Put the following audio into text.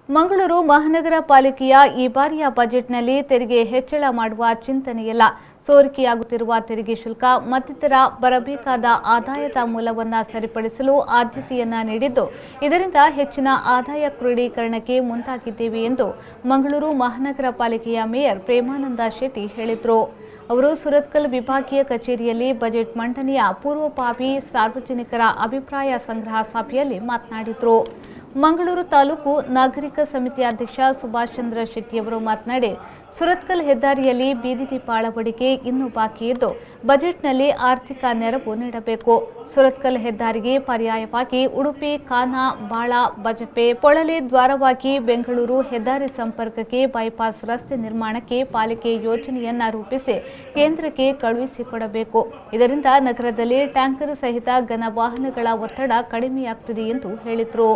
ಮಂಗಳೂರು ಮಹಾನಗರ ಪಾಲಿಕೆಯ ಈ ಬಾರಿಯ ಬಜೆಟ್ನಲ್ಲಿ ತೆರಿಗೆ ಹೆಚ್ಚಳ ಮಾಡುವ ಚಿಂತನೆಯಿಲ್ಲ. ಸೋರಿಕೆಯಾಗುತ್ತಿರುವ ತೆರಿಗೆ ಶುಲ್ಕ ಮತ್ತಿತರ ಬರಬೇಕಾದ ಆದಾಯದ ಮೂಲವನ್ನು ಸರಿಪಡಿಸಲು ಆದ್ಯತೆಯನ್ನ ನೀಡಿದ್ದು, ಇದರಿಂದ ಹೆಚ್ಚಿನ ಆದಾಯ ಕ್ರೋಢೀಕರಣಕ್ಕೆ ಮುಂದಾಗಿದ್ದೇವೆ ಎಂದು ಮಂಗಳೂರು ಮಹಾನಗರ ಪಾಲಿಕೆಯ ಮೇಯರ್ ಪ್ರೇಮಾನಂದ ಶೆಟ್ಟಿ ಹೇಳಿದರು. ಅವರು ಸುರತ್ಕಲ್ ವಿಭಾಗೀಯ ಕಚೇರಿಯಲ್ಲಿ ಬಜೆಟ್ ಮಂಡನೆಯ ಪೂರ್ವಭಾವಿ ಸಾರ್ವಜನಿಕರ ಅಭಿಪ್ರಾಯ ಸಂಗ್ರಹ ಸಭೆಯಲ್ಲಿ ಮಾತನಾಡಿದರು. ಮಂಗಳೂರು ತಾಲೂಕು ನಾಗರಿಕ ಸಮಿತಿ ಅಧ್ಯಕ್ಷ ಸುಭಾಷ್ ಚಂದ್ರ ಶೆಟ್ಟಿಯವರು ಮಾತನಾಡಿ, ಸುರತ್ಕಲ್ ಹೆದ್ದಾರಿಯಲ್ಲಿ ಬೀದಿ ದೀಪ ಅಳವಡಿಕೆ ಇನ್ನೂ ಬಾಕಿ ಇದ್ದು, ಬಜೆಟ್ನಲ್ಲಿ ಆರ್ಥಿಕ ನೆರವು ನೀಡಬೇಕು. ಸುರತ್ಕಲ್ ಹೆದ್ದಾರಿಗೆ ಪರ್ಯಾಯವಾಗಿ ಉಡುಪಿ, ಖಾನಾ, ಬಾಳ, ಬಜಪೆ, ಪೊಳಲಿ ದ್ವಾರವಾಗಿ ಬೆಂಗಳೂರು ಹೆದ್ದಾರಿ ಸಂಪರ್ಕಕ್ಕೆ ಬೈಪಾಸ್ ರಸ್ತೆ ನಿರ್ಮಾಣಕ್ಕೆ ಪಾಲಿಕೆ ಯೋಜನೆಯನ್ನ ರೂಪಿಸಿ ಕೇಂದ್ರಕ್ಕೆ ಕಳುಹಿಸಿಕೊಡಬೇಕು. ಇದರಿಂದ ನಗರದಲ್ಲಿ ಟ್ಯಾಂಕರ್ ಸಹಿತ ಘನ ವಾಹನಗಳ ಒತ್ತಡ ಕಡಿಮೆಯಾಗುತ್ತದೆ ಎಂದು ಹೇಳಿದರು.